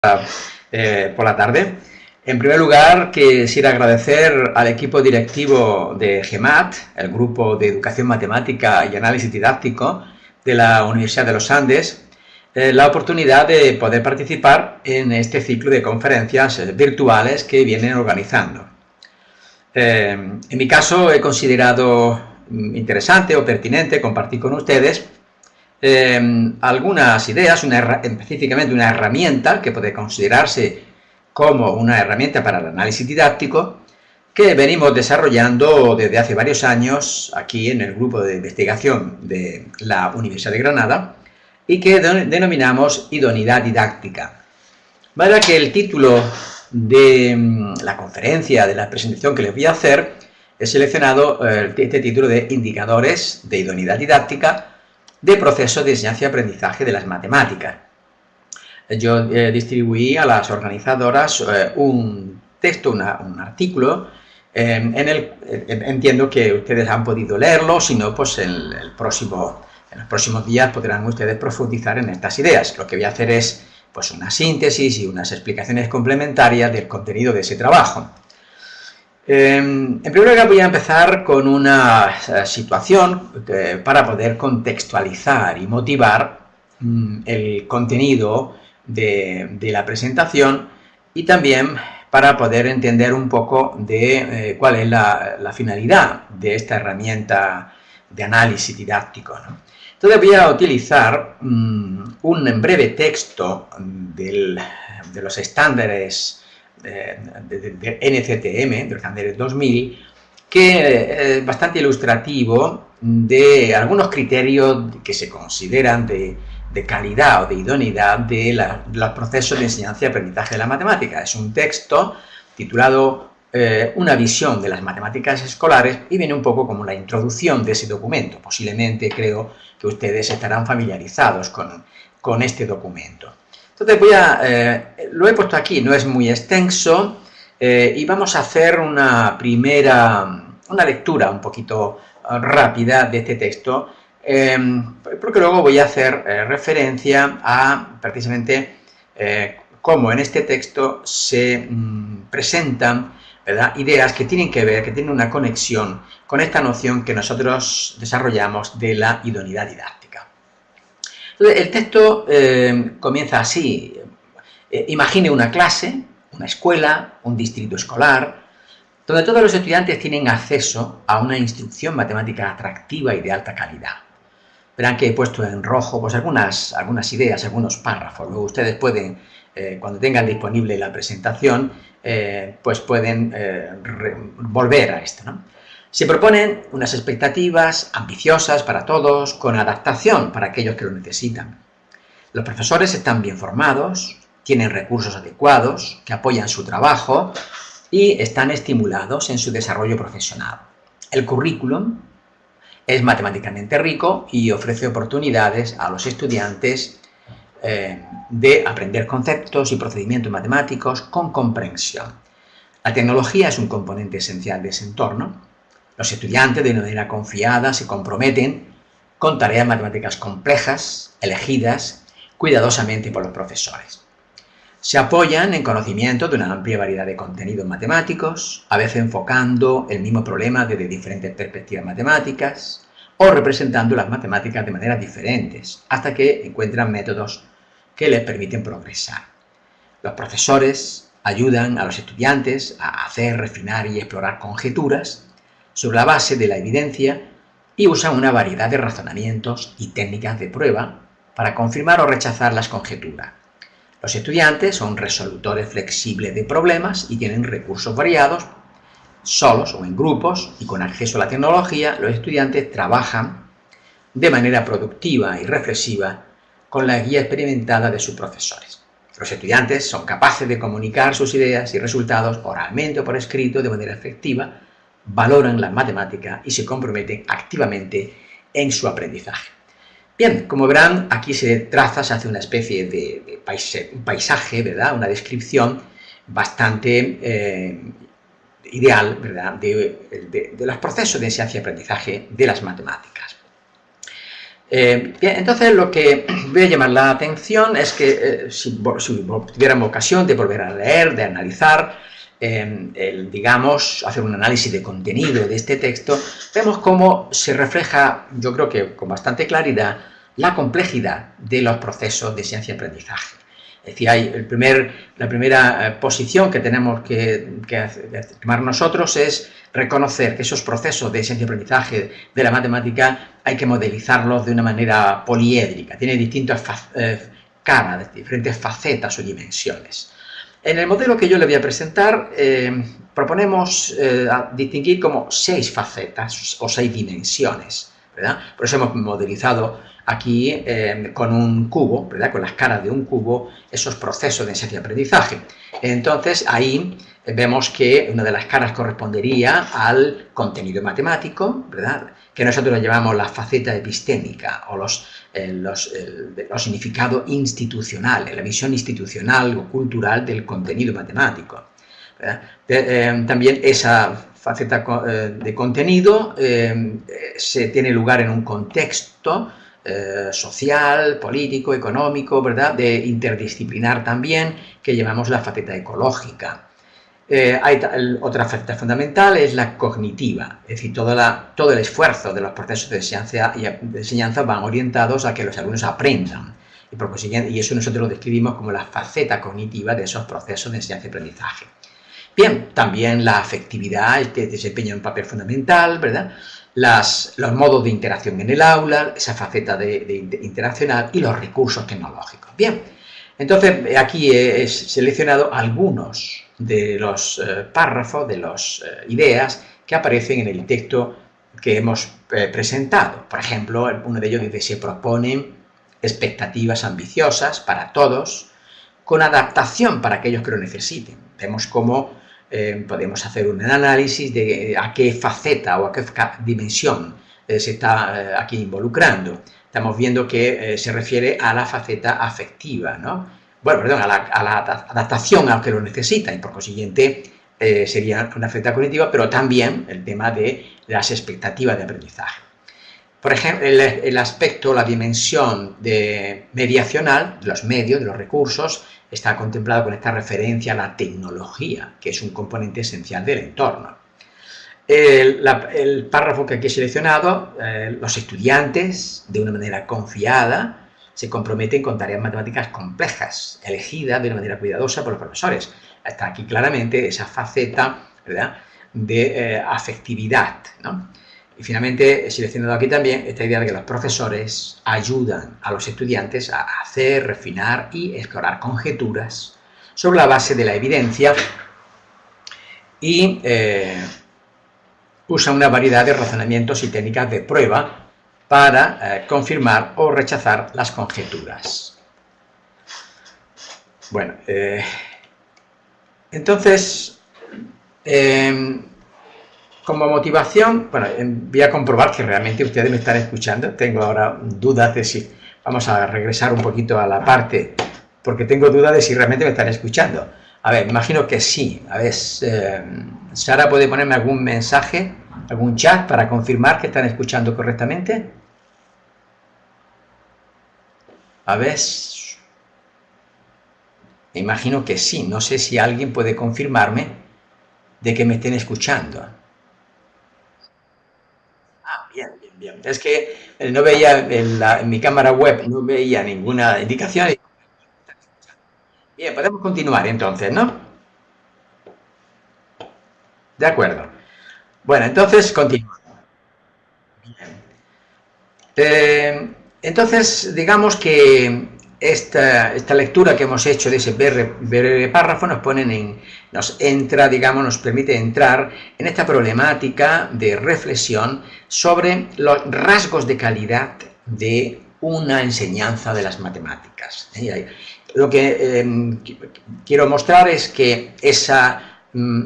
por la tarde. En primer lugar, quisiera agradecer al equipo directivo de GEMAT, el Grupo de Educación Matemática y Análisis Didáctico de la Universidad de los Andes, la oportunidad de poder participar en este ciclo de conferencias virtuales que vienen organizando. En mi caso, he considerado interesante o pertinente compartir con ustedes algunas ideas, específicamente una herramienta que puede considerarse como una herramienta para el análisis didáctico que venimos desarrollando desde hace varios años aquí en el grupo de investigación de la Universidad de Granada y que denominamos idoneidad didáctica. De manera que el título de la conferencia, de la presentación que les voy a hacer, he seleccionado este título de Indicadores de idoneidad didáctica de procesos de enseñanza y aprendizaje de las matemáticas. Yo distribuí a las organizadoras un texto, un artículo, entiendo que ustedes han podido leerlo, si no, pues en los próximos días podrán ustedes profundizar en estas ideas. Lo que voy a hacer es pues una síntesis y unas explicaciones complementarias del contenido de ese trabajo. En primer lugar voy a empezar con una situación para poder contextualizar y motivar el contenido de la presentación y también para poder entender un poco de cuál es la finalidad de esta herramienta de análisis didáctico, ¿no? Entonces voy a utilizar un breve texto de los estándares de NCTM, del estándar 2000, que es bastante ilustrativo de algunos criterios que se consideran de calidad o de idoneidad de los procesos de enseñanza y aprendizaje de la matemática. Es un texto titulado Una visión de las matemáticas escolares y viene un poco como la introducción de ese documento. Posiblemente creo que ustedes estarán familiarizados con este documento. Entonces lo he puesto aquí, no es muy extenso, y vamos a hacer una lectura un poquito rápida de este texto, porque luego voy a hacer referencia a precisamente cómo en este texto se presentan, ¿verdad?, ideas que tienen que ver, que tienen una conexión con esta noción que nosotros desarrollamos de la idoneidad didáctica. Entonces, el texto comienza así. Imagine una clase, una escuela, un distrito escolar, donde todos los estudiantes tienen acceso a una instrucción matemática atractiva y de alta calidad. Verán que he puesto en rojo pues algunas ideas, algunos párrafos. Luego ustedes pueden, cuando tengan disponible la presentación, pues pueden volver a esto, ¿no? Se proponen unas expectativas ambiciosas para todos, con adaptación para aquellos que lo necesitan. Los profesores están bien formados, tienen recursos adecuados que apoyan su trabajo y están estimulados en su desarrollo profesional. El currículum es matemáticamente rico y ofrece oportunidades a los estudiantes de aprender conceptos y procedimientos matemáticos con comprensión. La tecnología es un componente esencial de ese entorno. Los estudiantes de manera confiada se comprometen con tareas matemáticas complejas, elegidas cuidadosamente por los profesores. Se apoyan en conocimiento de una amplia variedad de contenidos matemáticos, a veces enfocando el mismo problema desde diferentes perspectivas matemáticas o representando las matemáticas de maneras diferentes, hasta que encuentran métodos que les permiten progresar. Los profesores ayudan a los estudiantes a hacer, refinar y explorar conjeturas sobre la base de la evidencia y usan una variedad de razonamientos y técnicas de prueba para confirmar o rechazar las conjeturas. Los estudiantes son resolutores flexibles de problemas y tienen recursos variados. Solos o en grupos y con acceso a la tecnología, los estudiantes trabajan de manera productiva y reflexiva con la guía experimentada de sus profesores. Los estudiantes son capaces de comunicar sus ideas y resultados oralmente o por escrito de manera efectiva, valoran las matemáticas y se comprometen activamente en su aprendizaje. Bien, como verán, aquí se hace una especie de paisaje, ¿verdad?, una descripción bastante ideal, ¿verdad?, de los procesos de enseñanza y aprendizaje de las matemáticas. Bien, entonces lo que voy a llamar la atención es que si tuviéramos ocasión de volver a leer, de analizar, digamos, hacer un análisis de contenido de este texto, vemos cómo se refleja, yo creo que con bastante claridad, la complejidad de los procesos de ciencia-aprendizaje. Es decir, la primera posición que tenemos que tomar nosotros es reconocer que esos procesos de ciencia-aprendizaje de la matemática hay que modelizarlos de una manera poliédrica, tiene distintas caras, diferentes facetas o dimensiones. En el modelo que yo le voy a presentar, proponemos distinguir como 6 facetas o 6 dimensiones, ¿verdad? Por eso hemos modelizado aquí con un cubo, ¿verdad? Con las caras de un cubo, esos procesos de enseñanza-aprendizaje. Entonces, ahí vemos que una de las caras correspondería al contenido matemático, ¿verdad? Que nosotros lo llamamos la faceta epistémica o los significados institucionales, la visión institucional o cultural del contenido matemático, ¿verdad? También esa faceta de contenido se tiene lugar en un contexto social, político, económico, ¿verdad? De interdisciplinar también, que llamamos la faceta ecológica. Hay otra faceta fundamental, es la cognitiva, es decir, todo el esfuerzo de los procesos de enseñanza van orientados a que los alumnos aprendan, y eso nosotros lo describimos como la faceta cognitiva de esos procesos de enseñanza y aprendizaje. Bien, también la afectividad desempeña un papel fundamental, ¿verdad? Los modos de interacción en el aula, esa faceta de interaccional y los recursos tecnológicos. Bien, entonces aquí he seleccionado algunos de los párrafos, de las ideas que aparecen en el texto que hemos presentado. Por ejemplo, uno de ellos dice: se proponen expectativas ambiciosas para todos, con adaptación para aquellos que lo necesiten. Vemos cómo podemos hacer un análisis de a qué faceta o a qué dimensión se está aquí involucrando. Estamos viendo que se refiere a la faceta afectiva, ¿no? Bueno, perdón, a la adaptación a lo que lo necesita, y por consiguiente sería una faceta cognitiva, pero también el tema de las expectativas de aprendizaje. Por ejemplo, el aspecto, la dimensión mediacional, de los medios, de los recursos, está contemplado con esta referencia a la tecnología, que es un componente esencial del entorno. El párrafo que aquí he seleccionado, los estudiantes, de una manera confiada, se comprometen con tareas matemáticas complejas, elegidas de una manera cuidadosa por los profesores. Está aquí claramente esa faceta, ¿verdad?, de afectividad, ¿no? Y finalmente he seleccionado aquí también esta idea de que los profesores ayudan a los estudiantes a hacer, refinar y explorar conjeturas sobre la base de la evidencia y usan una variedad de razonamientos y técnicas de prueba para confirmar o rechazar las conjeturas. Bueno, entonces, como motivación, bueno, voy a comprobar que realmente ustedes me están escuchando. Tengo ahora dudas de si... Vamos a regresar un poquito a la parte, porque tengo dudas de si realmente me están escuchando. A ver, imagino que sí. A ver, Sara, ¿puede ponerme algún mensaje, algún chat para confirmar que están escuchando correctamente? A ver... Me imagino que sí. No sé si alguien puede confirmarme de que me estén escuchando. Bien, bien, bien. Es que no veía en mi cámara web, no veía ninguna indicación. Bien, podemos continuar entonces, ¿no? De acuerdo. Bueno, entonces continuamos. Entonces, digamos que esta lectura que hemos hecho de ese breve párrafo nos permite entrar en esta problemática de reflexión sobre los rasgos de calidad de una enseñanza de las matemáticas. Lo que quiero mostrar es que esa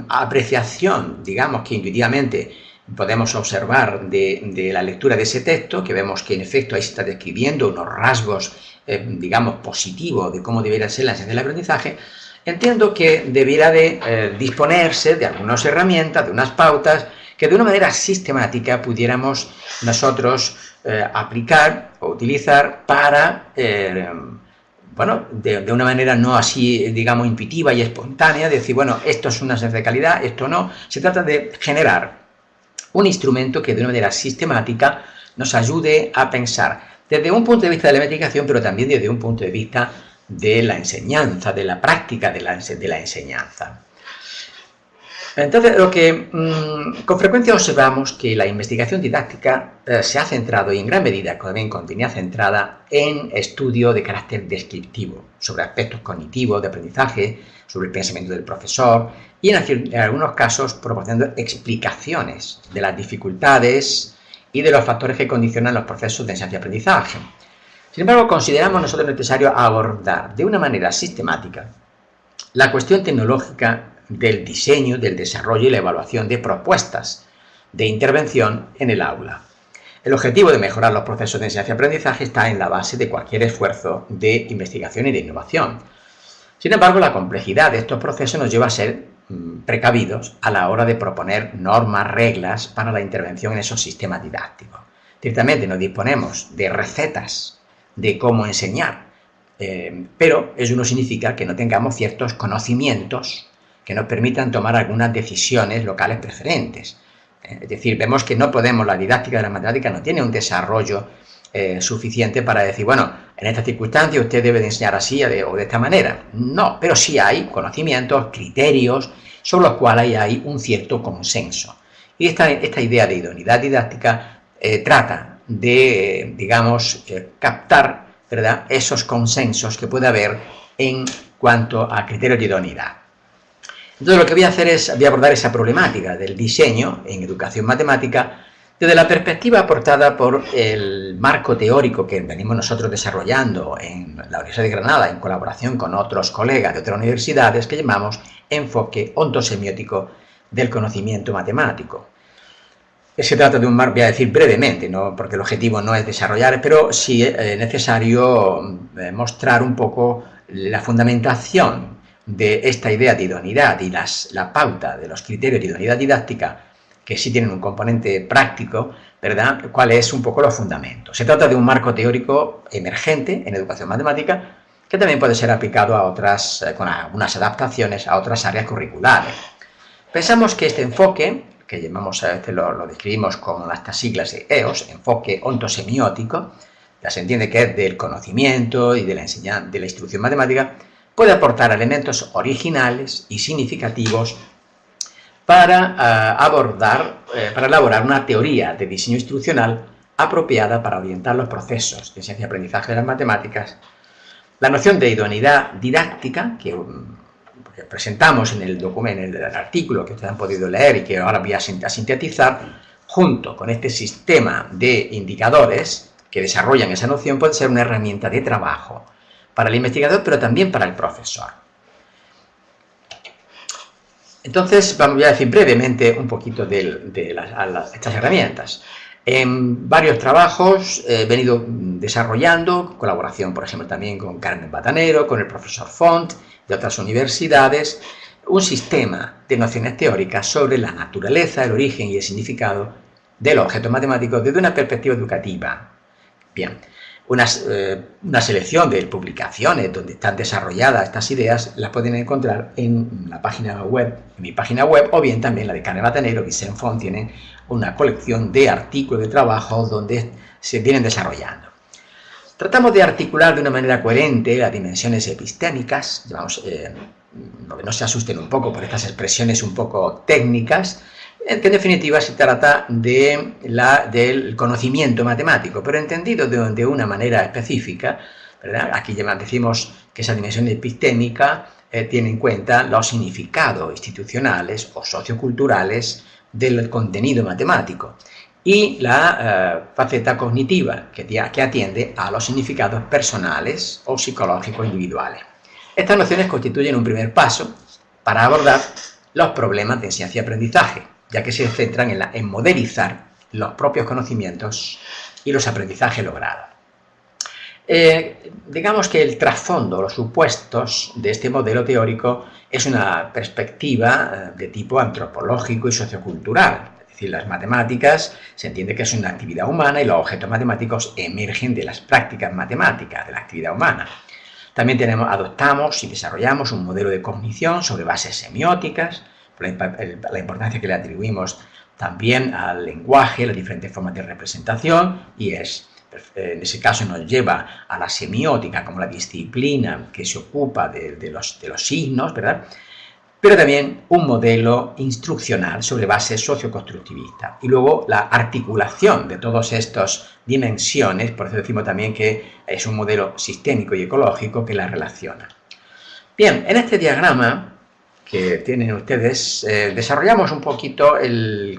apreciación, digamos, que intuitivamente podemos observar de la lectura de ese texto, que vemos que en efecto ahí se está describiendo unos rasgos, digamos, positivos de cómo debería ser la enseñanza del aprendizaje. Entiendo que debiera de disponerse de algunas herramientas, de unas pautas que de una manera sistemática pudiéramos nosotros aplicar o utilizar para, bueno, de una manera no así, digamos, intuitiva y espontánea, decir, bueno, esto es una enseñanza de calidad, esto no. Se trata de generar un instrumento que de una manera sistemática nos ayude a pensar desde un punto de vista de la investigación, pero también desde un punto de vista de la enseñanza, de la práctica de la enseñanza. Entonces, lo que con frecuencia observamos que la investigación didáctica se ha centrado, y en gran medida también continúa centrada, en estudio de carácter descriptivo, sobre aspectos cognitivos, de aprendizaje, sobre el pensamiento del profesor, y en algunos casos proporcionando explicaciones de las dificultades y de los factores que condicionan los procesos de enseñanza y aprendizaje. Sin embargo, consideramos nosotros necesario abordar de una manera sistemática la cuestión tecnológica del diseño, del desarrollo y la evaluación de propuestas de intervención en el aula. El objetivo de mejorar los procesos de enseñanza y aprendizaje está en la base de cualquier esfuerzo de investigación y de innovación. Sin embargo, la complejidad de estos procesos nos lleva a ser precavidos a la hora de proponer normas, reglas para la intervención en esos sistemas didácticos. Ciertamente no disponemos de recetas de cómo enseñar, pero eso no significa que no tengamos ciertos conocimientos que nos permitan tomar algunas decisiones locales preferentes. Es decir, vemos que no podemos, la didáctica de la matemática no tiene un desarrollo suficiente para decir, bueno, en esta circunstancia usted debe de enseñar así o de esta manera. No, pero sí hay conocimientos, criterios, sobre los cuales hay un cierto consenso. Y esta idea de idoneidad didáctica trata de, digamos, captar, ¿verdad?, esos consensos que puede haber en cuanto a criterios de idoneidad. Entonces lo que voy a hacer es, voy a abordar esa problemática del diseño en educación matemática desde la perspectiva aportada por el marco teórico que venimos nosotros desarrollando en la Universidad de Granada en colaboración con otros colegas de otras universidades, que llamamos enfoque ontosemiótico del conocimiento matemático. Se trata de un marco, voy a decir brevemente, ¿no?, porque el objetivo no es desarrollar, pero sí es necesario mostrar un poco la fundamentación de esta idea de idoneidad y la pauta de los criterios de idoneidad didáctica, que sí tienen un componente práctico, ¿verdad?, cuál es un poco los fundamentos. Se trata de un marco teórico emergente en educación matemática que también puede ser aplicado a otras, con algunas adaptaciones a otras áreas curriculares. Pensamos que este enfoque, que llamamos, a veces lo describimos con estas siglas de EOS, enfoque ontosemiótico, ya se entiende que es del conocimiento y de la enseñanza, de la instrucción matemática, puede aportar elementos originales y significativos para para elaborar una teoría de diseño instruccional apropiada para orientar los procesos de enseñanza y aprendizaje de las matemáticas. La noción de idoneidad didáctica, que presentamos en el documento, en el artículo que ustedes han podido leer y que ahora voy a sintetizar, junto con este sistema de indicadores que desarrollan esa noción, puede ser una herramienta de trabajo para el investigador, pero también para el profesor. Entonces, voy a decir brevemente un poquito de estas herramientas. En varios trabajos he venido desarrollando, colaboración, por ejemplo, también con Carmen Batanero, con el profesor Font, de otras universidades, un sistema de nociones teóricas sobre la naturaleza, el origen y el significado del objeto matemático desde una perspectiva educativa. Bien. Una selección de publicaciones donde están desarrolladas estas ideas las pueden encontrar en la página web, en mi página web, o bien también la de Carmen Batanero, Vicent Font, tienen una colección de artículos de trabajo donde se vienen desarrollando. Tratamos de articular de una manera coherente las dimensiones epistémicas, no se asusten un poco por estas expresiones un poco técnicas, que en definitiva se trata del conocimiento matemático, pero entendido de una manera específica, ¿verdad? Aquí decimos que esa dimensión epistémica tiene en cuenta los significados institucionales o socioculturales del contenido matemático y la faceta cognitiva que atiende a los significados personales o psicológicos individuales. Estas nociones constituyen un primer paso para abordar los problemas de enseñanza y aprendizaje, ya que se centran en modelizar los propios conocimientos y los aprendizajes logrados. Digamos que el trasfondo, los supuestos de este modelo teórico es una perspectiva de tipo antropológico y sociocultural. Es decir, las matemáticas se entiende que es una actividad humana y los objetos matemáticos emergen de las prácticas matemáticas, de la actividad humana. También adoptamos y desarrollamos un modelo de cognición sobre bases semióticas, la importancia que le atribuimos también al lenguaje, las diferentes formas de representación, y en ese caso nos lleva a la semiótica como la disciplina que se ocupa de los signos, ¿verdad? Pero también un modelo instruccional sobre base socioconstructivista. Y luego la articulación de todas estas dimensiones, por eso decimos también que es un modelo sistémico y ecológico que las relaciona. Bien, en este diagrama que tienen ustedes, desarrollamos un poquito el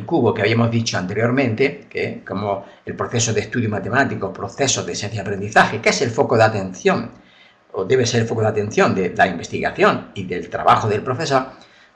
cubo que habíamos dicho anteriormente, que como el proceso de estudio matemático, proceso de ciencia y aprendizaje, que es el foco de atención, o debe ser el foco de atención de la investigación y del trabajo del profesor,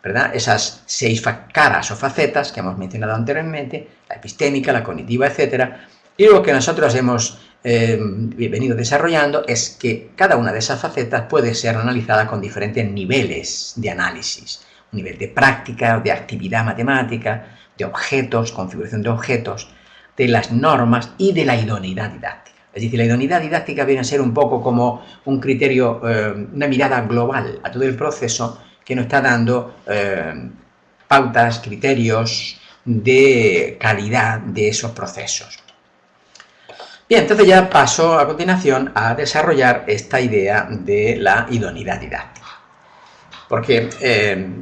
¿verdad? Esas 6 caras o facetas que hemos mencionado anteriormente, la epistémica, la cognitiva, etc. Y lo que nosotros hemos venido desarrollando es que cada una de esas facetas puede ser analizada con diferentes niveles de análisis. Un nivel de práctica, de actividad matemática, de objetos, configuración de objetos, de las normas y de la idoneidad didáctica. Es decir, la idoneidad didáctica viene a ser un poco como un criterio, una mirada global a todo el proceso que nos está dando pautas, criterios de calidad de esos procesos. Bien, entonces ya paso a continuación a desarrollar esta idea de la idoneidad didáctica. Porque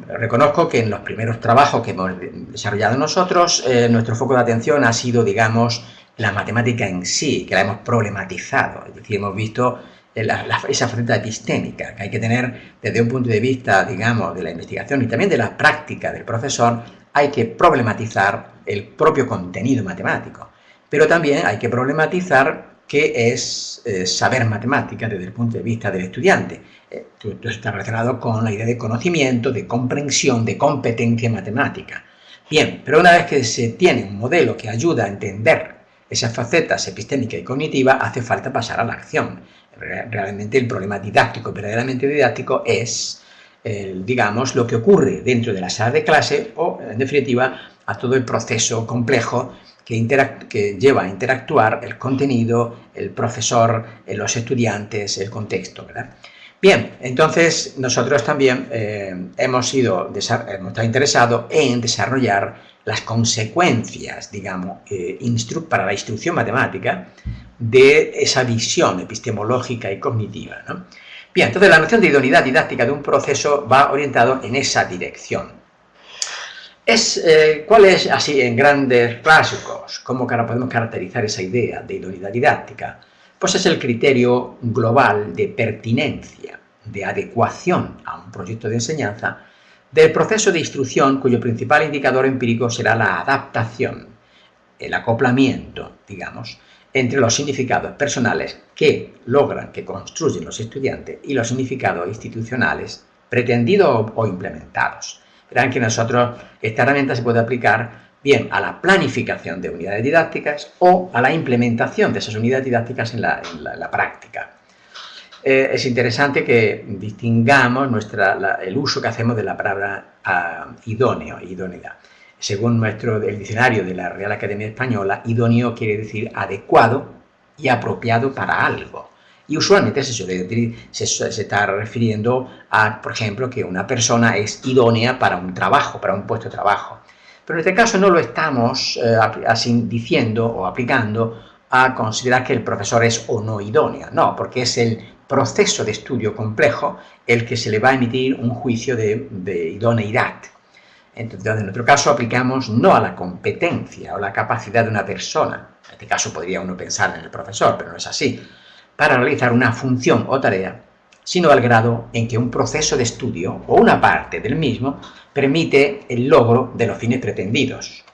reconozco que en los primeros trabajos que hemos desarrollado nosotros, nuestro foco de atención ha sido, digamos, la matemática en sí, que la hemos problematizado, es decir, hemos visto esa faceta epistémica que hay que tener desde un punto de vista, digamos, de la investigación y también de la práctica del profesor. Hay que problematizar el propio contenido matemático, pero también hay que problematizar qué es saber matemática desde el punto de vista del estudiante. Esto está relacionado con la idea de conocimiento, de comprensión, de competencia matemática. Bien, pero una vez que se tiene un modelo que ayuda a entender esas facetas epistémica y cognitiva, hace falta pasar a la acción. Realmente el problema didáctico, verdaderamente didáctico, es, digamos, lo que ocurre dentro de la sala de clase o, en definitiva, a todo el proceso complejo que lleva a interactuar el contenido, el profesor, los estudiantes, el contexto, ¿verdad? Bien, entonces nosotros también hemos estado interesados en desarrollar las consecuencias, digamos, para la instrucción matemática de esa visión epistemológica y cognitiva, ¿no? Bien, entonces la noción de idoneidad didáctica de un proceso va orientado en esa dirección. ¿Cuál es, así en grandes clásicos, cómo podemos caracterizar esa idea de idoneidad didáctica? Pues es el criterio global de pertinencia, de adecuación a un proyecto de enseñanza del proceso de instrucción cuyo principal indicador empírico será la adaptación, el acoplamiento, digamos, entre los significados personales que construyen los estudiantes y los significados institucionales pretendidos o implementados. Verán que nosotros esta herramienta se puede aplicar bien a la planificación de unidades didácticas o a la implementación de esas unidades didácticas en la práctica. Es interesante que distingamos el uso que hacemos de la palabra idóneo, idoneidad. Según el diccionario de la Real Academia Española, idóneo quiere decir adecuado y apropiado para algo. Y usualmente se está refiriendo a, por ejemplo, que una persona es idónea para un trabajo, para un puesto de trabajo. Pero en este caso no lo estamos así diciendo o aplicando a considerar que el profesor es o no idóneo. No, porque es el proceso de estudio complejo el que se le va a emitir un juicio de idoneidad. Entonces, en nuestro caso aplicamos no a la competencia o la capacidad de una persona, en este caso podría uno pensar en el profesor, pero no es así, para realizar una función o tarea, sino al grado en que un proceso de estudio o una parte del mismo permite el logro de los fines pretendidos.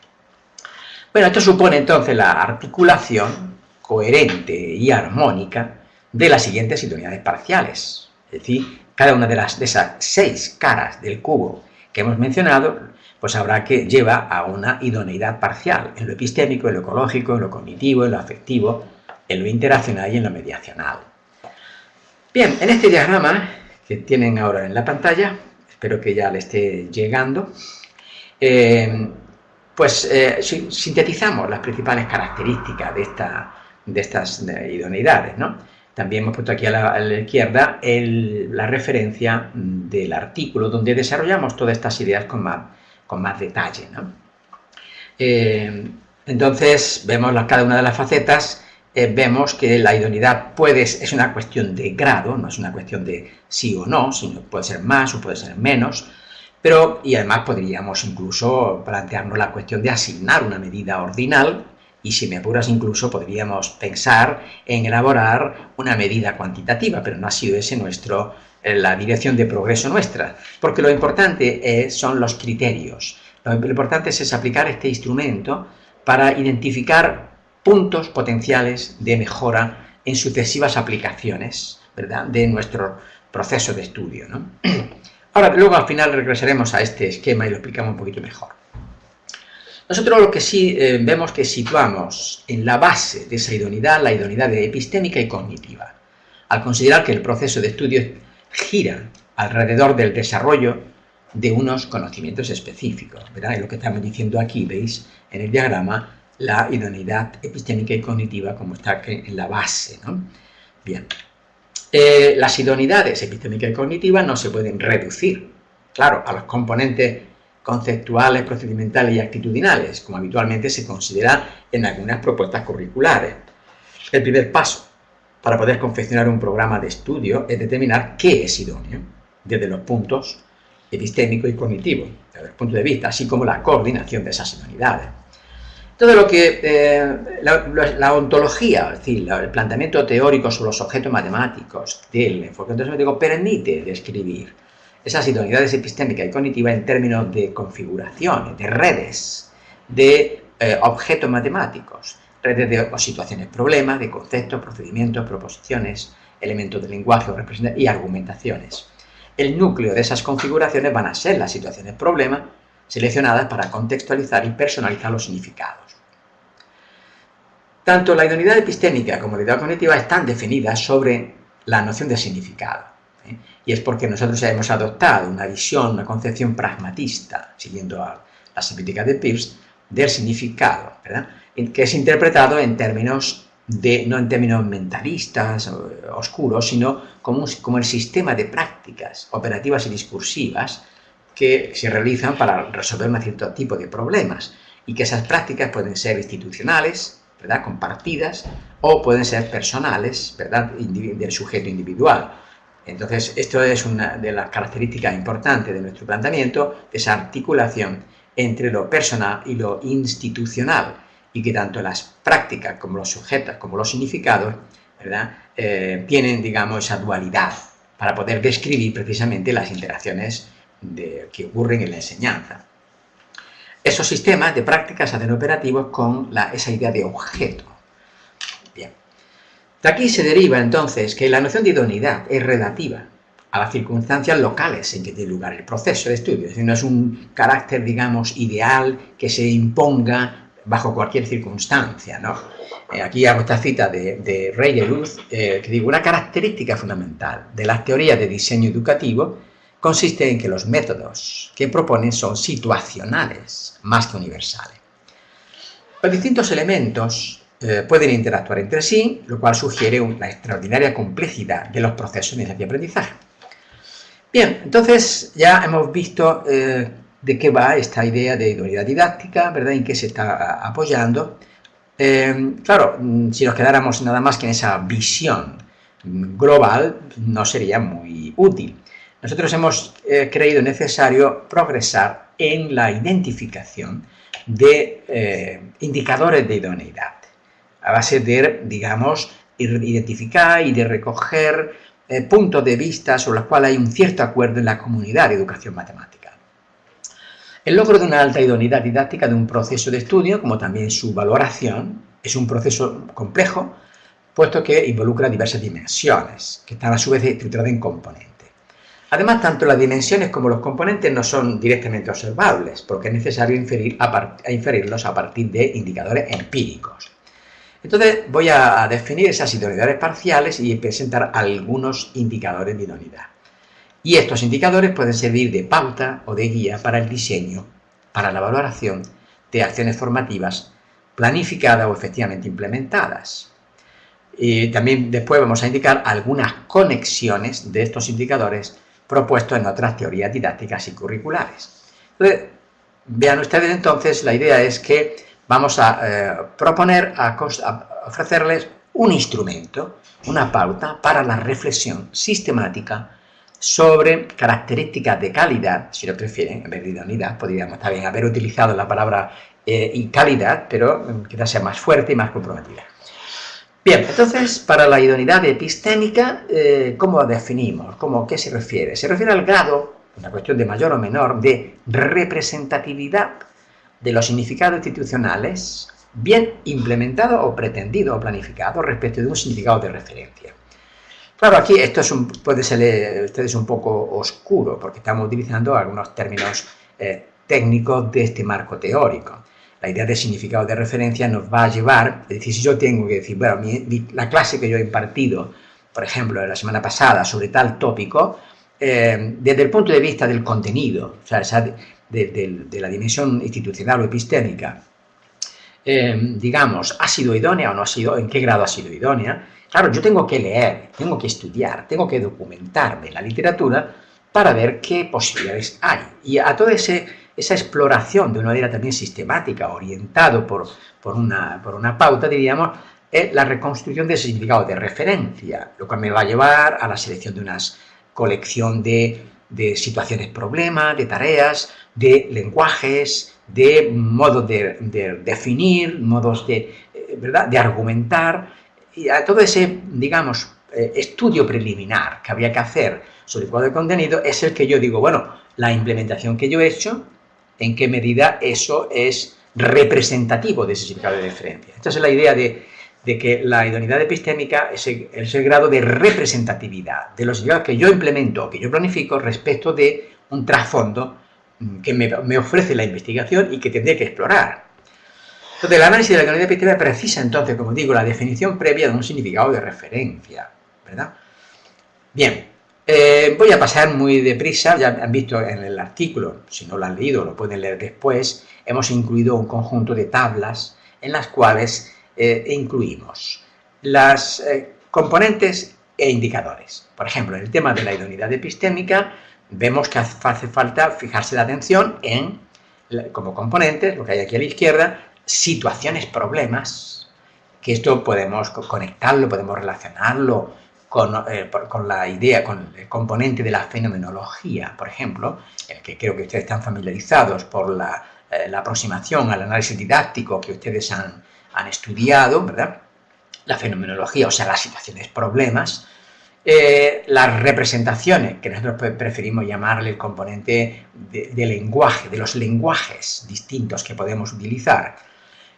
Bueno, esto supone entonces la articulación coherente y armónica de las siguientes idoneidades parciales. Es decir, cada una de esas 6 caras del cubo que hemos mencionado, pues habrá que lleva a una idoneidad parcial, en lo epistémico, en lo ecológico, en lo cognitivo, en lo afectivo, en lo interaccional y en lo mediacional. Bien, en este diagrama que tienen ahora en la pantalla, espero que ya le esté llegando, pues sintetizamos las principales características de estas idoneidades, ¿no? También hemos puesto aquí a la izquierda la referencia del artículo donde desarrollamos todas estas ideas con más detalle, ¿no? Entonces, vemos cada una de las facetas, vemos que la idoneidad es una cuestión de grado, no es una cuestión de sí o no, sino puede ser más o puede ser menos, y además podríamos incluso plantearnos la cuestión de asignar una medida ordinal, y si me apuras incluso podríamos pensar en elaborar una medida cuantitativa, pero no ha sido ese la dirección de progreso nuestra, porque lo importante son los criterios. Lo importante es aplicar este instrumento para identificar puntos potenciales de mejora en sucesivas aplicaciones, ¿verdad?, de nuestro proceso de estudio, ¿no? Ahora, luego al final regresaremos a este esquema y lo explicamos un poquito mejor. Nosotros lo que sí vemos que situamos en la base de esa idoneidad, la idoneidad epistémica y cognitiva, al considerar que el proceso de estudio gira alrededor del desarrollo de unos conocimientos específicos, ¿verdad? Es lo que estamos diciendo aquí, veis en el diagrama la idoneidad epistémica y cognitiva como está en la base, ¿no? Bien, las idoneidades epistémicas y cognitivas no se pueden reducir, claro, a los componentes conceptuales, procedimentales y actitudinales, como habitualmente se considera en algunas propuestas curriculares. El primer paso para poder confeccionar un programa de estudio es determinar qué es idóneo, desde los puntos epistémico y cognitivo, desde el punto de vista, así como la coordinación de esas idoneidades. Todo lo que la ontología, es decir, el planteamiento teórico sobre los objetos matemáticos del enfoque matemático permite describir esas idoneidades epistémicas y cognitivas en términos de configuraciones, de redes, de objetos matemáticos, redes de situaciones problemas, de conceptos, procedimientos, proposiciones, elementos de lenguaje o representación y argumentaciones. El núcleo de esas configuraciones van a ser las situaciones problema seleccionadas para contextualizar y personalizar los significados. Tanto la idoneidad epistémica como la idoneidad cognitiva están definidas sobre la noción de significado, ¿eh? Y es porque nosotros hemos adoptado una visión, una concepción pragmatista, siguiendo a la semántica de Peirce, del significado, ¿verdad?, que es interpretado en términos no en términos mentalistas, oscuros, sino como el sistema de prácticas operativas y discursivas que se realizan para resolver un cierto tipo de problemas, y que esas prácticas pueden ser institucionales, ¿verdad?, compartidas, o pueden ser personales, ¿verdad?, del sujeto individual. Entonces, esto es una de las características importantes de nuestro planteamiento, esa articulación entre lo personal y lo institucional, y que tanto las prácticas como los sujetos como los significados, ¿verdad?, tienen, digamos, esa dualidad para poder describir precisamente las interacciones que ocurren en la enseñanza. Esos sistemas de prácticas hacen operativos con esa idea de objeto. Bien. De aquí se deriva entonces que la noción de idoneidad es relativa a las circunstancias locales en que tiene lugar el proceso de estudio. Es decir, no es un carácter, digamos, ideal que se imponga bajo cualquier circunstancia, ¿no? Aquí hago esta cita de Rey de Luz, que digo, una característica fundamental de las teorías de diseño educativo consiste en que los métodos que proponen son situacionales más que universales. Los distintos elementos pueden interactuar entre sí, lo cual sugiere la extraordinaria complejidad de los procesos de aprendizaje. Bien, entonces ya hemos visto de qué va esta idea de idoneidad didáctica, ¿verdad?, en qué se está apoyando. Claro, si nos quedáramos nada más que en esa visión global, no sería muy útil. Nosotros hemos creído necesario progresar en la identificación de indicadores de idoneidad, a base de, digamos, identificar y de recoger puntos de vista sobre los cuales hay un cierto acuerdo en la comunidad de educación matemática. El logro de una alta idoneidad didáctica de un proceso de estudio, como también su valoración, es un proceso complejo, puesto que involucra diversas dimensiones, que están a su vez estructuradas en componentes. Además, tanto las dimensiones como los componentes no son directamente observables, porque es necesario inferirlos a partir de indicadores empíricos. Entonces, voy a definir esas idoneidades parciales y presentar algunos indicadores de idoneidad. Y estos indicadores pueden servir de pauta o de guía para el diseño, para la valoración de acciones formativas planificadas o efectivamente implementadas. Y también después vamos a indicar algunas conexiones de estos indicadores propuestos en otras teorías didácticas y curriculares. Entonces, vean ustedes entonces, la idea es que vamos a ofrecerles un instrumento, una pauta para la reflexión sistemática sobre características de calidad, si lo prefieren, en vez de idoneidad, podríamos también haber utilizado la palabra calidad, pero quizás sea más fuerte y más comprometida. Bien, entonces, para la idoneidad epistémica, ¿cómo la definimos? ¿Qué se refiere? Se refiere al grado, una cuestión de mayor o menor, de representatividad de los significados institucionales bien implementado o pretendido o planificado respecto de un significado de referencia. Claro, aquí esto puede ser ustedes un poco oscuro porque estamos utilizando algunos términos técnicos de este marco teórico. La idea de significado de referencia nos va a llevar, es decir, si yo tengo que decir, bueno, la clase que yo he impartido, por ejemplo, la semana pasada sobre tal tópico, desde el punto de vista del contenido, o sea, de la dimensión institucional o epistémica, digamos, ¿ha sido idónea o no ha sido? ¿En qué grado ha sido idónea? Claro, yo tengo que leer, tengo que estudiar, tengo que documentarme en la literatura para ver qué posibilidades hay. Y a toda esa exploración de una manera también sistemática, orientado por una pauta, diríamos, es la reconstrucción de ese significado de referencia, lo cual me va a llevar a la selección de una colección de situaciones problema, de tareas, de lenguajes, de modos de definir, modos de argumentar, y a todo ese, digamos, estudio preliminar que habría que hacer sobre el cuadro de contenido es el que yo digo, bueno, la implementación que yo he hecho, en qué medida eso es representativo de ese significado de referencia. Esta es la idea de que la idoneidad epistémica es el grado de representatividad de los significados que yo implemento, que yo planifico respecto de un trasfondo que me ofrece la investigación y que tendré que explorar. Entonces, el análisis de la idoneidad epistémica precisa, entonces, como digo, la definición previa de un significado de referencia, ¿verdad? Bien, voy a pasar muy deprisa, ya han visto en el artículo, si no lo han leído, lo pueden leer después, hemos incluido un conjunto de tablas en las cuales incluimos las componentes e indicadores. Por ejemplo, en el tema de la idoneidad epistémica, vemos que hace falta fijarse la atención en, como componentes, lo que hay aquí a la izquierda, situaciones, problemas, que esto podemos conectarlo, podemos relacionarlo con la idea, con el componente de la fenomenología, por ejemplo, el que creo que ustedes están familiarizados por la aproximación al análisis didáctico que ustedes han estudiado, ¿verdad? La fenomenología, o sea, las situaciones, problemas, las representaciones, que nosotros preferimos llamarle el componente de lenguaje, de los lenguajes distintos que podemos utilizar,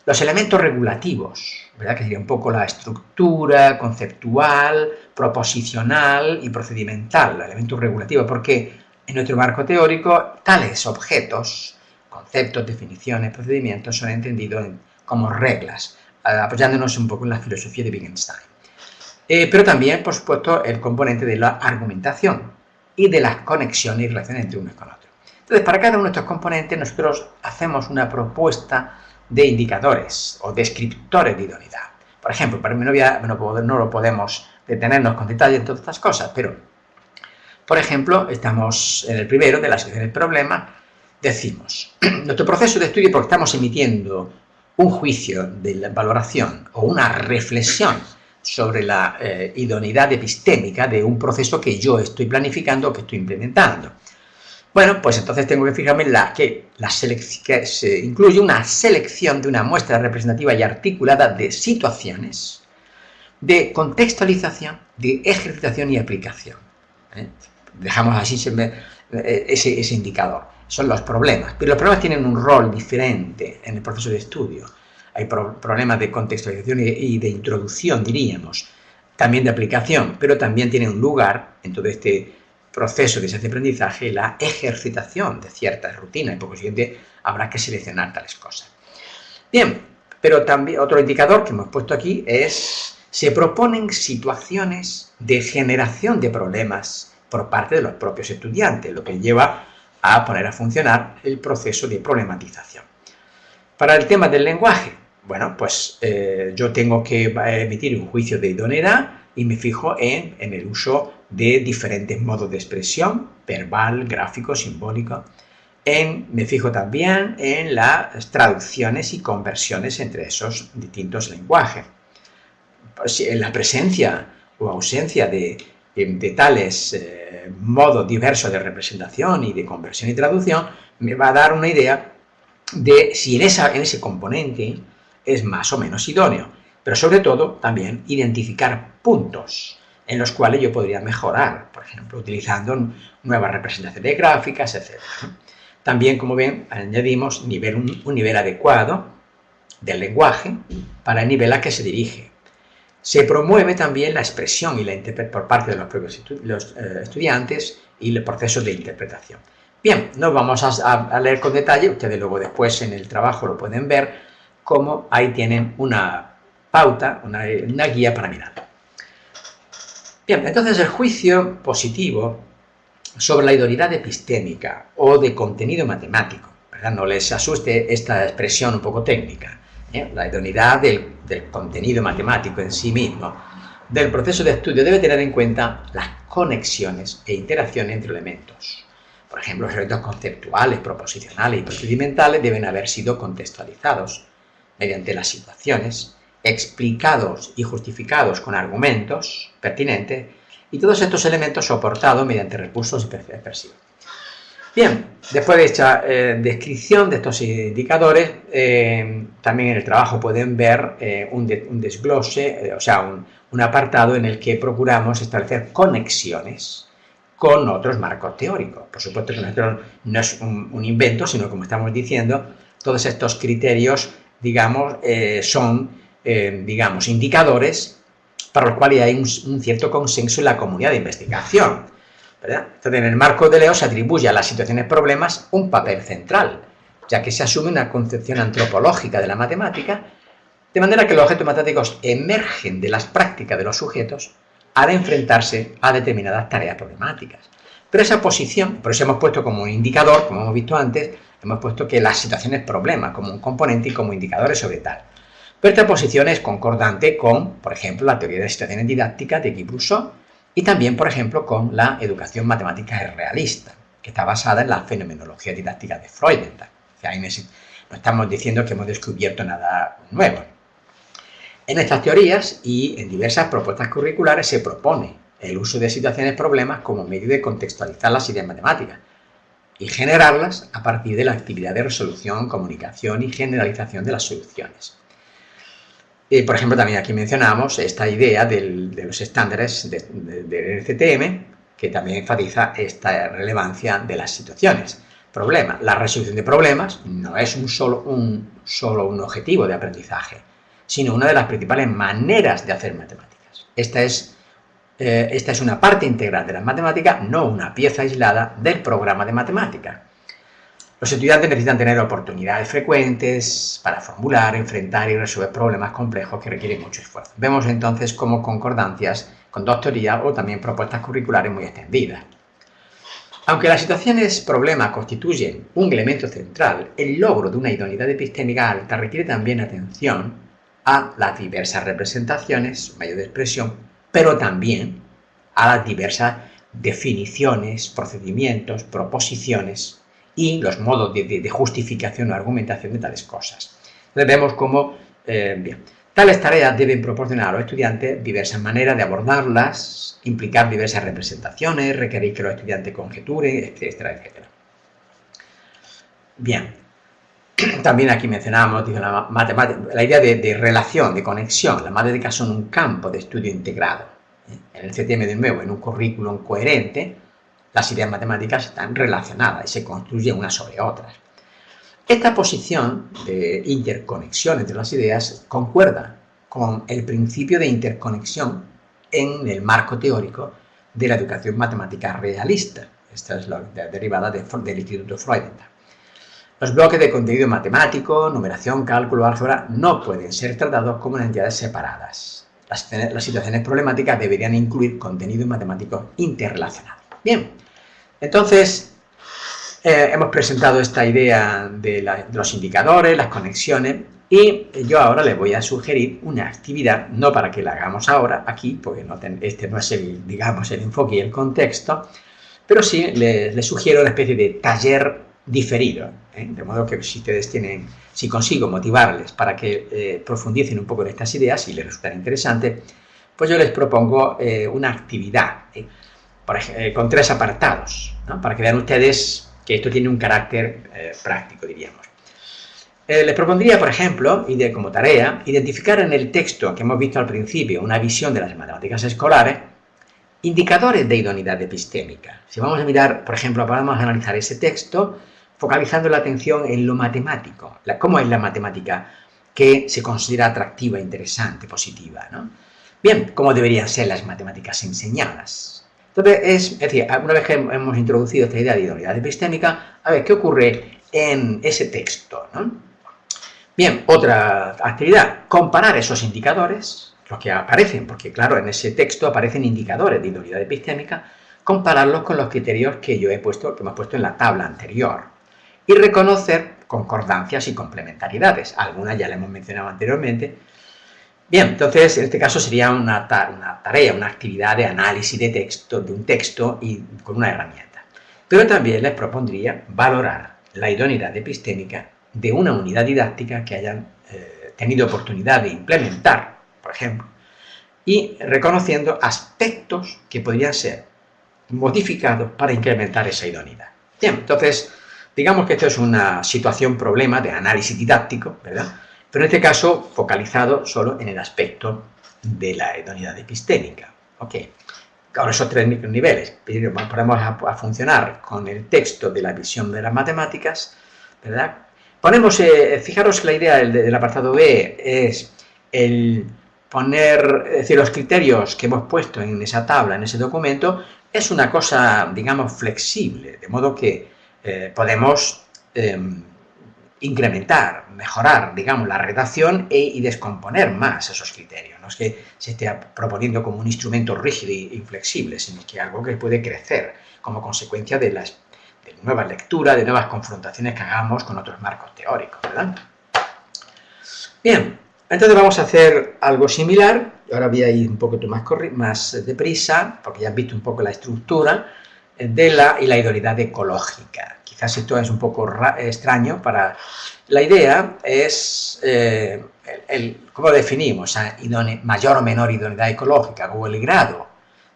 los elementos regulativos, ¿verdad? Que sería un poco la estructura conceptual, proposicional y procedimental, los elementos regulativos, porque en nuestro marco teórico tales objetos, conceptos, definiciones, procedimientos son entendidos como reglas, apoyándonos un poco en la filosofía de Wittgenstein. Pero también, por supuesto, el componente de la argumentación y de las conexiones y relaciones entre unos con otros. Entonces, para cada uno de estos componentes nosotros hacemos una propuesta de indicadores o descriptores de idoneidad. Por ejemplo, no lo podemos detenernos con detalle en todas estas cosas, pero, por ejemplo, estamos en el primero de la sección del problema, decimos, nuestro proceso de estudio, porque estamos emitiendo un juicio de la valoración o una reflexión sobre la idoneidad epistémica de un proceso que yo estoy planificando o que estoy implementando. Bueno, pues entonces tengo que fijarme en que se incluye una selección de una muestra representativa y articulada de situaciones, de contextualización, de ejercitación y aplicación. Dejamos así ese indicador. Son los problemas, pero los problemas tienen un rol diferente en el proceso de estudio. Hay problemas de contextualización y de introducción, diríamos, también de aplicación, pero también tiene un lugar en todo este proceso de ese aprendizaje la ejercitación de ciertas rutinas y por consiguiente habrá que seleccionar tales cosas. Bien, pero también otro indicador que hemos puesto aquí es, se proponen situaciones de generación de problemas por parte de los propios estudiantes, lo que lleva a poner a funcionar el proceso de problematización. Para el tema del lenguaje, bueno, pues yo tengo que emitir un juicio de idoneidad y me fijo en el uso de diferentes modos de expresión, verbal, gráfico, simbólico. Me fijo también en las traducciones y conversiones entre esos distintos lenguajes. Pues, en la presencia o ausencia de tales modos diversos de representación y de conversión y traducción, me va a dar una idea de si en ese componente es más o menos idóneo, pero sobre todo también identificar puntos en los cuales yo podría mejorar, por ejemplo, utilizando nuevas representaciones gráficas, etc. También, como ven, añadimos un nivel adecuado del lenguaje para el nivel a que se dirige. Se promueve también la expresión y la por parte de los propios estudiantes y el proceso de interpretación. Bien, no vamos a leer con detalle, ustedes luego después en el trabajo lo pueden ver, como ahí tienen una pauta, una guía para mirarlo. Bien, entonces el juicio positivo sobre la idoneidad epistémica o de contenido matemático, ¿verdad? No les asuste esta expresión un poco técnica, la idoneidad del contenido matemático en sí mismo, del proceso de estudio debe tener en cuenta las conexiones e interacciones entre elementos. Por ejemplo, los elementos conceptuales, proposicionales y procedimentales deben haber sido contextualizados mediante las situaciones, explicados y justificados con argumentos pertinentes, y todos estos elementos soportados mediante recursos expresivos. Bien, después de esta descripción de estos indicadores, también en el trabajo pueden ver un desglose, o sea, un apartado en el que procuramos establecer conexiones con otros marcos teóricos. Por supuesto que no es un invento, sino, como estamos diciendo, todos estos criterios, digamos, son, digamos, indicadores para los cuales hay un cierto consenso en la comunidad de investigación, ¿verdad? Entonces, en el marco de Leo se atribuye a las situaciones problemas un papel central, ya que se asume una concepción antropológica de la matemática, de manera que los objetos matemáticos emergen de las prácticas de los sujetos al enfrentarse a determinadas tareas problemáticas. Pero esa posición, por eso hemos puesto como indicador, como hemos visto antes, hemos puesto que las situaciones problemas como un componente y como indicadores sobre tal. Pero esta posición es concordante con, por ejemplo, la teoría de situaciones didácticas de Guy Brusseau y también, por ejemplo, con la educación matemática realista, que está basada en la fenomenología didáctica de Freudenthal. O sea, no estamos diciendo que hemos descubierto nada nuevo. En estas teorías y en diversas propuestas curriculares se propone el uso de situaciones problemas como medio de contextualizar las ideas matemáticas y generarlas a partir de la actividad de resolución, comunicación y generalización de las soluciones. Por ejemplo, también aquí mencionamos esta idea de los estándares del RCTM, que también enfatiza esta relevancia de las situaciones. Problema. La resolución de problemas no es solo un objetivo de aprendizaje, sino una de las principales maneras de hacer matemáticas. Esta es una parte integral de las matemáticas, no una pieza aislada del programa de matemáticas. Los estudiantes necesitan tener oportunidades frecuentes para formular, enfrentar y resolver problemas complejos que requieren mucho esfuerzo. Vemos entonces como concordancias con dos teorías o también propuestas curriculares muy extendidas. Aunque las situaciones problema constituyen un elemento central, el logro de una idoneidad epistémica alta requiere también atención a las diversas representaciones, medios de expresión, pero también a las diversas definiciones, procedimientos, proposiciones y los modos de justificación o argumentación de tales cosas. Entonces vemos cómo tales tareas deben proporcionar a los estudiantes diversas maneras de abordarlas, implicar diversas representaciones, requerir que los estudiantes conjeturen, etcétera, etcétera. Bien, también aquí mencionamos la idea de relación, de conexión. Las matemáticas son un campo de estudio integrado. En el CTM, de nuevo, en un currículum coherente, las ideas matemáticas están relacionadas y se construyen unas sobre otras. Esta posición de interconexión entre las ideas concuerda con el principio de interconexión en el marco teórico de la educación matemática realista. Esta es la derivada del Instituto Freudenthal. Los bloques de contenido matemático, numeración, cálculo, álgebra, no pueden ser tratados como entidades separadas. Las situaciones problemáticas deberían incluir contenido matemático interrelacionado. Bien, entonces, Hemos presentado esta idea de los indicadores, las conexiones, y yo ahora les voy a sugerir una actividad, no para que la hagamos ahora, aquí, porque este no es digamos, el enfoque y el contexto, pero sí les sugiero una especie de taller diferido, de modo que si consigo motivarles para que profundicen un poco en estas ideas y les resultan interesantes, pues yo les propongo una actividad con 3 apartados, ¿no? Para que vean ustedes que esto tiene un carácter práctico, diríamos. Les propondría, por ejemplo, como tarea, identificar en el texto que hemos visto al principio, una visión de las matemáticas escolares, indicadores de idoneidad epistémica. Si vamos a mirar, por ejemplo, podemos analizar ese texto focalizando la atención en lo matemático, cómo es la matemática que se considera atractiva, interesante, positiva, ¿no? Bien, cómo deberían ser las matemáticas enseñadas. Entonces, es decir, una vez que hemos introducido esta idea de idoneidad epistémica, a ver, ¿qué ocurre en ese texto, ¿no? Bien, otra actividad, comparar esos indicadores, los que aparecen, porque claro, en ese texto aparecen indicadores de idoneidad epistémica, compararlos con los criterios que hemos puesto en la tabla anterior, y reconocer concordancias y complementariedades. Algunas ya las hemos mencionado anteriormente. Bien, entonces en este caso sería una tarea, una actividad de análisis de un texto y con una herramienta. Pero también les propondría valorar la idoneidad epistémica de una unidad didáctica que hayan tenido oportunidad de implementar, por ejemplo, y reconociendo aspectos que podrían ser modificados para incrementar esa idoneidad. Bien, entonces, digamos que esto es una problema de análisis didáctico, ¿verdad? Pero en este caso focalizado solo en el aspecto de la idoneidad epistémica. ¿Ok? Ahora esos 3 niveles, ponemos a funcionar con el texto de la visión de las matemáticas, ¿verdad? Fijaros que la idea del apartado B es el poner, es decir, los criterios que hemos puesto en esa tabla, en ese documento, es una cosa, digamos, flexible, de modo que podemos incrementar, mejorar, digamos, la redacción y descomponer más esos criterios. No es que se esté proponiendo como un instrumento rígido e inflexible, sino que algo que puede crecer como consecuencia de nuevas lecturas, de nuevas confrontaciones que hagamos con otros marcos teóricos, ¿verdad? Bien, entonces vamos a hacer algo similar. Ahora voy a ir un poquito más deprisa, porque ya han visto un poco la estructura y la idoneidad ecológica. Quizás esto es un poco extraño para... La idea es, ¿cómo definimos mayor o menor idoneidad ecológica? O el grado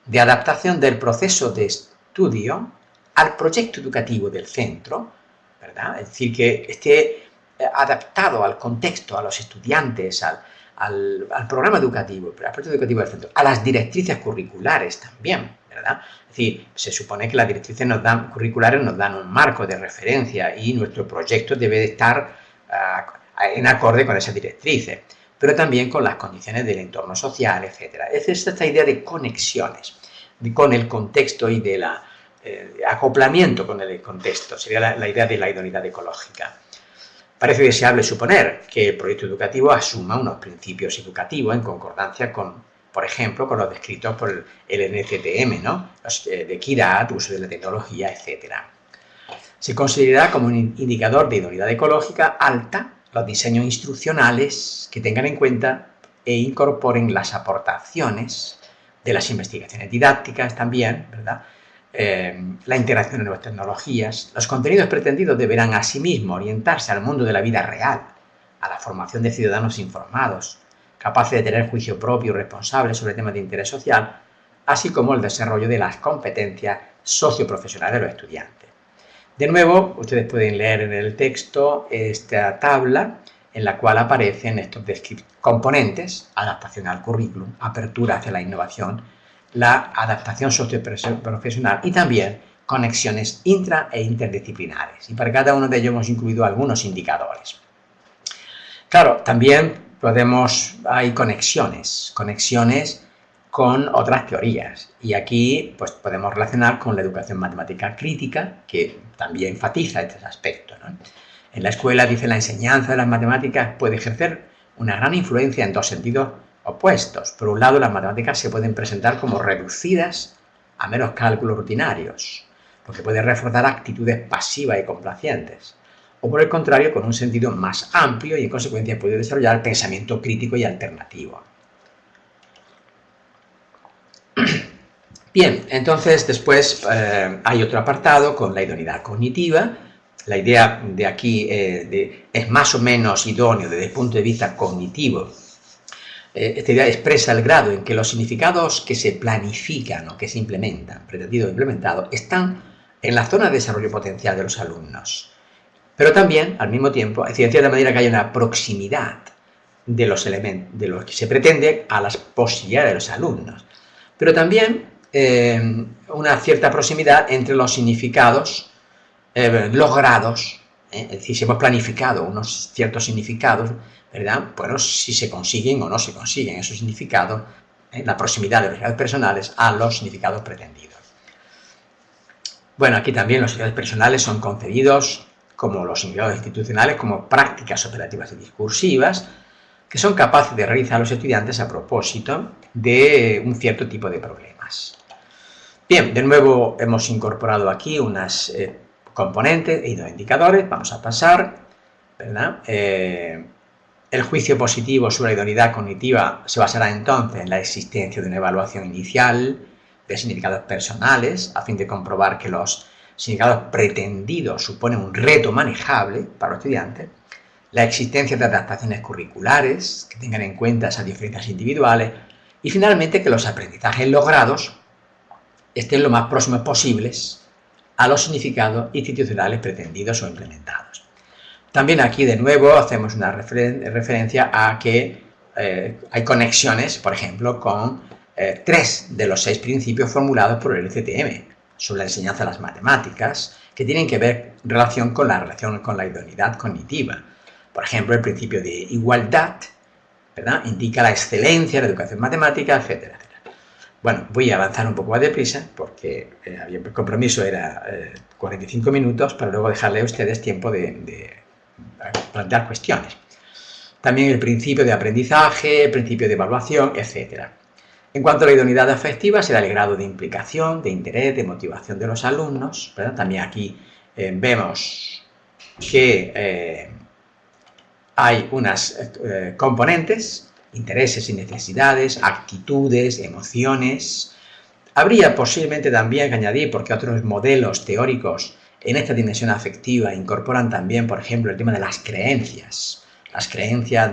de adaptación del proceso de estudio al proyecto educativo del centro, ¿verdad? Es decir, que esté adaptado al contexto, a los estudiantes, al programa educativo, al proyecto educativo del centro, a las directrices curriculares también, ¿verdad? Es decir, se supone que las directrices curriculares nos dan un marco de referencia y nuestro proyecto debe de estar en acorde con esas directrices, pero también con las condiciones del entorno social, etc. Es esta idea de conexiones con el contexto y de acoplamiento con el contexto, sería la idea de la idoneidad ecológica. Parece deseable suponer que el proyecto educativo asuma unos principios educativos en concordancia con, por ejemplo, con los descritos por el NCTM, ¿no? Los de equidad, uso de la tecnología, etc. Se considera como un indicador de idoneidad ecológica alta los diseños instruccionales que tengan en cuenta e incorporen las aportaciones de las investigaciones didácticas también, ¿verdad? La integración de nuevas tecnologías. Los contenidos pretendidos deberán asimismo orientarse al mundo de la vida real, a la formación de ciudadanos informados, capaces de tener juicio propio y responsable sobre temas de interés social, así como el desarrollo de las competencias socioprofesionales de los estudiantes. De nuevo, ustedes pueden leer en el texto esta tabla en la cual aparecen estos componentes: adaptación al currículum, apertura hacia la innovación, la adaptación socioprofesional y también conexiones intra e interdisciplinares. Y para cada uno de ellos hemos incluido algunos indicadores. Claro, también hay conexiones con otras teorías. Y aquí pues, podemos relacionar con la educación matemática crítica, que también enfatiza estos aspectos, ¿no? En la escuela, dice, la enseñanza de las matemáticas puede ejercer una gran influencia en 2 sentidos opuestos. Por un lado, las matemáticas se pueden presentar como reducidas a meros cálculos rutinarios. lo que puede reforzar actitudes pasivas y complacientes, o por el contrario, con un sentido más amplio y en consecuencia puede desarrollar pensamiento crítico y alternativo. Bien, entonces después hay otro apartado con la idoneidad cognitiva. La idea de aquí es más o menos idóneo desde el punto de vista cognitivo. Esta idea expresa el grado en que los significados que se planifican o que se implementan, pretendido o implementado, están en la zona de desarrollo potencial de los alumnos. Pero también, al mismo tiempo, es decir, de cierta manera que hay una proximidad de los elementos, de lo que se pretende a las posibilidades de los alumnos. Pero también una cierta proximidad entre los significados logrados, es decir, si hemos planificado unos ciertos significados, ¿verdad? Bueno, si se consiguen o no se consiguen esos significados, la proximidad de los significados personales a los significados pretendidos. Bueno, aquí también los significados personales son concebidos como los significados institucionales, como prácticas operativas y discursivas, que son capaces de realizar los estudiantes a propósito de un cierto tipo de problemas. Bien, de nuevo hemos incorporado aquí unas componentes e indicadores. Vamos a pasar, ¿verdad? El juicio positivo sobre la idoneidad cognitiva se basará entonces en la existencia de una evaluación inicial de significados personales, a fin de comprobar que los significados pretendidos suponen un reto manejable para los estudiantes, la existencia de adaptaciones curriculares que tengan en cuenta esas diferencias individuales y finalmente que los aprendizajes logrados estén lo más próximos posibles a los significados institucionales pretendidos o implementados. También aquí de nuevo hacemos una referencia a que hay conexiones, por ejemplo, con 3 de los 6 principios formulados por el LCTM sobre la enseñanza de las matemáticas, que tienen que ver relación con la idoneidad cognitiva. Por ejemplo, el principio de igualdad, ¿verdad? Indica la excelencia, la educación matemática, etcétera, etcétera. Bueno, voy a avanzar un poco más deprisa porque el compromiso era 45 minutos para luego dejarle a ustedes tiempo de plantear cuestiones. También el principio de aprendizaje, el principio de evaluación, etcétera. En cuanto a la idoneidad afectiva, será el grado de implicación, de interés, de motivación de los alumnos, ¿verdad? También aquí vemos que hay unas componentes, intereses y necesidades, actitudes, emociones. Habría posiblemente también que añadir, porque otros modelos teóricos en esta dimensión afectiva incorporan también, por ejemplo, el tema de las creencias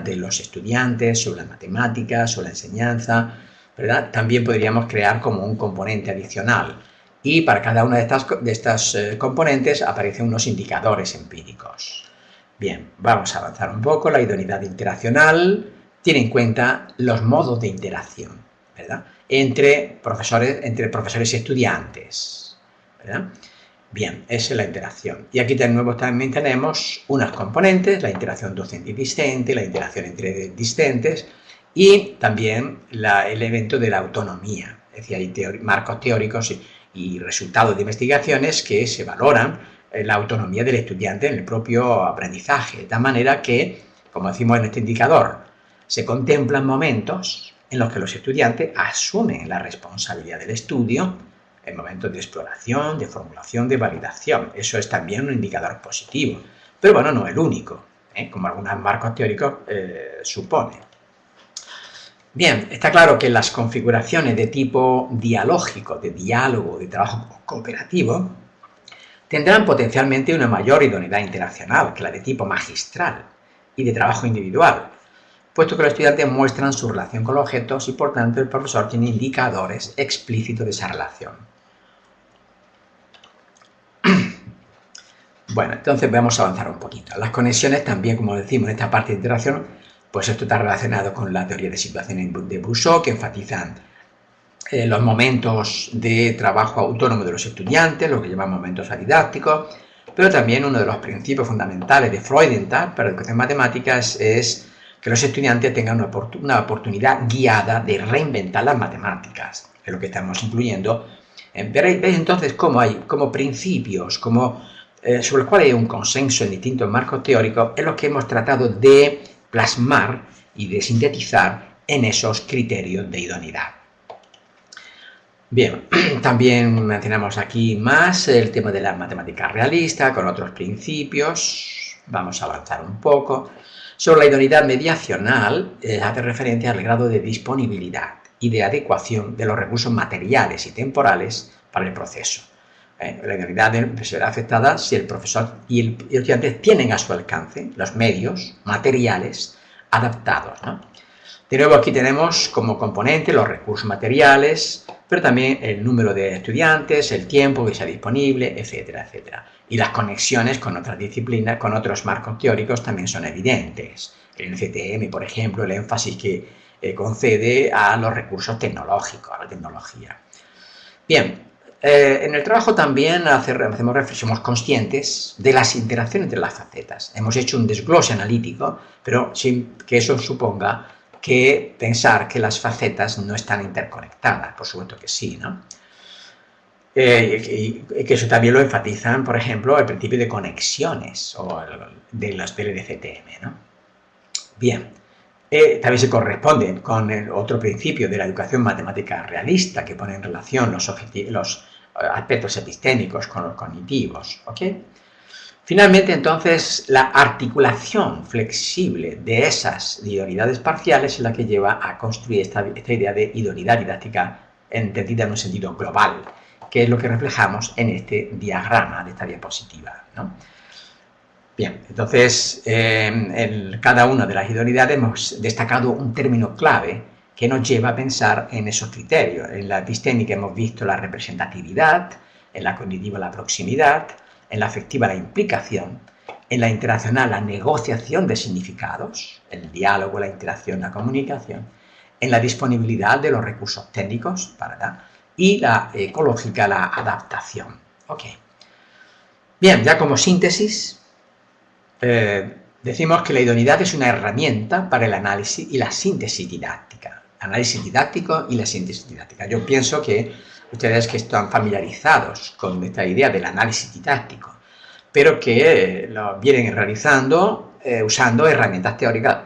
de los estudiantes sobre las matemáticas, sobre la enseñanza, ¿verdad? También podríamos crear como un componente adicional. Y para cada una de estas componentes aparecen unos indicadores empíricos. Bien, vamos a avanzar un poco. La idoneidad interaccional tiene en cuenta los modos de interacción, ¿verdad? Entre profesores y estudiantes, ¿verdad? Bien, esa es la interacción. Y aquí de nuevo también tenemos unas componentes, la interacción docente y discente, la interacción entre discentes y también el elemento de la autonomía. Es decir, hay marcos teóricos y resultados de investigaciones que se valoran la autonomía del estudiante en el propio aprendizaje, de tal manera que, como decimos en este indicador, se contemplan momentos en los que los estudiantes asumen la responsabilidad del estudio en momentos de exploración, de formulación, de validación. Eso es también un indicador positivo, pero bueno, no el único, como algunos marcos teóricos suponen. Bien, está claro que las configuraciones de tipo dialógico, de diálogo, de trabajo cooperativo, tendrán potencialmente una mayor idoneidad interaccional que la de tipo magistral y de trabajo individual, puesto que los estudiantes muestran su relación con los objetos y por tanto el profesor tiene indicadores explícitos de esa relación. Bueno, entonces vamos a avanzar un poquito. Las conexiones también, como decimos en esta parte de interacción, pues esto está relacionado con la teoría de situaciones de Bouchot, que enfatizan los momentos de trabajo autónomo de los estudiantes, lo que llamamos momentos adidácticos, pero también uno de los principios fundamentales de Freudenthal para la educación matemática es que los estudiantes tengan una oportunidad guiada de reinventar las matemáticas, es lo que estamos incluyendo. Veréis entonces cómo hay como principios, sobre los cuales hay un consenso en distintos marcos teóricos, en los que hemos tratado de plasmar y de sintetizar en esos criterios de idoneidad. Bien, también mencionamos aquí más el tema de la matemática realista con otros principios. Vamos a avanzar un poco. Sobre la idoneidad mediacional, hace referencia al grado de disponibilidad y de adecuación de los recursos materiales y temporales para el proceso. La idoneidad se verá afectada si el profesor y el estudiante tienen a su alcance los medios materiales adaptados, ¿no? De nuevo, aquí tenemos como componente los recursos materiales, pero también el número de estudiantes, el tiempo que sea disponible, etcétera, etcétera. Y las conexiones con otras disciplinas, con otros marcos teóricos también son evidentes. En el CTM, por ejemplo, el énfasis que concede a los recursos tecnológicos, a la tecnología. Bien, en el trabajo también somos conscientes de las interacciones entre las facetas. Hemos hecho un desglose analítico, pero sin que eso suponga que pensar que las facetas no están interconectadas, por supuesto que sí, ¿no? Y que eso también lo enfatizan, por ejemplo, el principio de conexiones o de los del EDCTM, ¿no? Bien, también se corresponde con el otro principio de la educación matemática realista que pone en relación los aspectos epistémicos con los cognitivos, ¿ok? Finalmente, entonces, la articulación flexible de esas idoneidades parciales es la que lleva a construir esta idea de idoneidad didáctica entendida en un sentido global, que es lo que reflejamos en este diagrama de esta diapositiva, ¿no? Bien, entonces, en cada una de las idoneidades hemos destacado un término clave que nos lleva a pensar en esos criterios. En la epistémica hemos visto la representatividad, en la cognitiva la proximidad, en la afectiva la implicación, en la interaccional la negociación de significados, el diálogo, la interacción, la comunicación, en la disponibilidad de los recursos técnicos, ¿verdad? Y la ecológica la adaptación. Ok. Bien, ya como síntesis, decimos que la idoneidad es una herramienta para el análisis y la síntesis didáctica. Análisis didáctico y la síntesis didáctica. Yo pienso que ustedes que están familiarizados con esta idea del análisis didáctico, pero que lo vienen realizando usando herramientas teóricas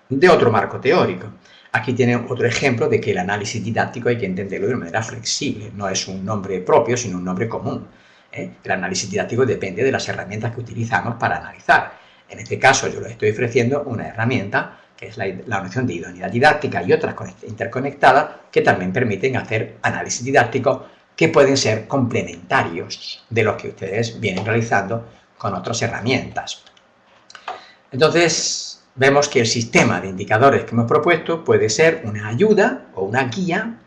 de otro marco teórico. Aquí tienen otro ejemplo de que el análisis didáctico hay que entenderlo de una manera flexible, no es un nombre propio, sino un nombre común. El análisis didáctico depende de las herramientas que utilizamos para analizar. En este caso yo les estoy ofreciendo una herramienta que es la noción de idoneidad didáctica y otras interconectadas que también permiten hacer análisis didáctico que pueden ser complementarios de los que ustedes vienen realizando con otras herramientas. Entonces, vemos que el sistema de indicadores que hemos propuesto puede ser una ayuda o una guía,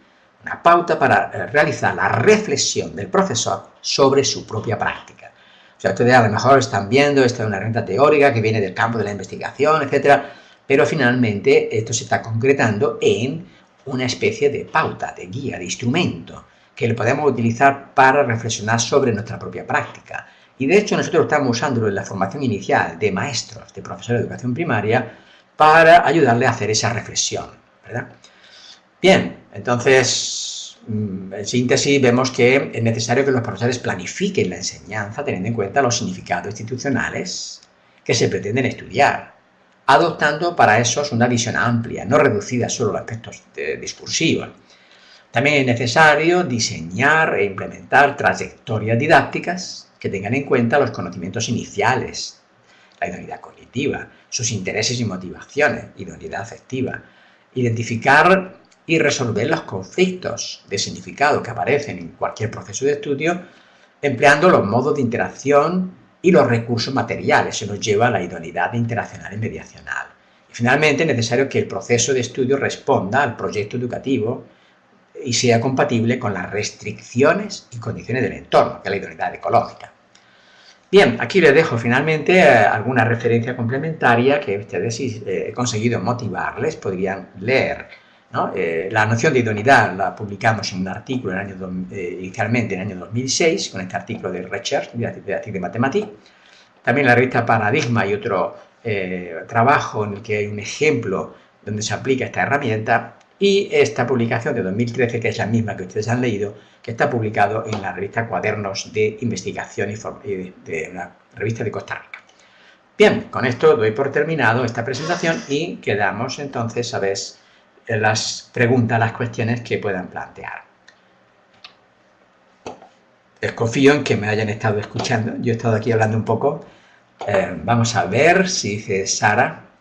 una pauta para realizar la reflexión del profesor sobre su propia práctica. O sea, ustedes a lo mejor están viendo, esta es una herramienta teórica que viene del campo de la investigación, etcétera, pero finalmente esto se está concretando en una especie de pauta, de guía, de instrumento que lo podemos utilizar para reflexionar sobre nuestra propia práctica. Y de hecho nosotros estamos usándolo en la formación inicial de maestros, de profesores de educación primaria, para ayudarle a hacer esa reflexión, ¿verdad? Bien, entonces, en síntesis, vemos que es necesario que los profesores planifiquen la enseñanza teniendo en cuenta los significados institucionales que se pretenden estudiar, adoptando para esos una visión amplia, no reducida solo a aspectos discursivos. También es necesario diseñar e implementar trayectorias didácticas que tengan en cuenta los conocimientos iniciales, la idoneidad cognitiva, sus intereses y motivaciones, idoneidad afectiva, identificar y resolver los conflictos de significado que aparecen en cualquier proceso de estudio, empleando los modos de interacción y los recursos materiales. Se nos lleva a la idoneidad interaccional y mediacional. Y finalmente es necesario que el proceso de estudio responda al proyecto educativo y sea compatible con las restricciones y condiciones del entorno, que es la idoneidad ecológica. Bien, aquí les dejo finalmente alguna referencia complementaria que ustedes, si he conseguido motivarles, podrían leer, ¿no? La noción de idoneidad la publicamos en un artículo inicialmente en el año 2006, con este artículo de Research, de Mathematics. También la revista Paradigma y otro trabajo en el que hay un ejemplo donde se aplica esta herramienta, y esta publicación de 2013, que es la misma que ustedes han leído, que está publicado en la revista Cuadernos de Investigación de una revista de Costa Rica. Bien, con esto doy por terminado esta presentación y quedamos entonces a ver las preguntas, las cuestiones que puedan plantear. confío en que me hayan estado escuchando. Yo he estado aquí hablando un poco. Vamos a ver si dice Sara.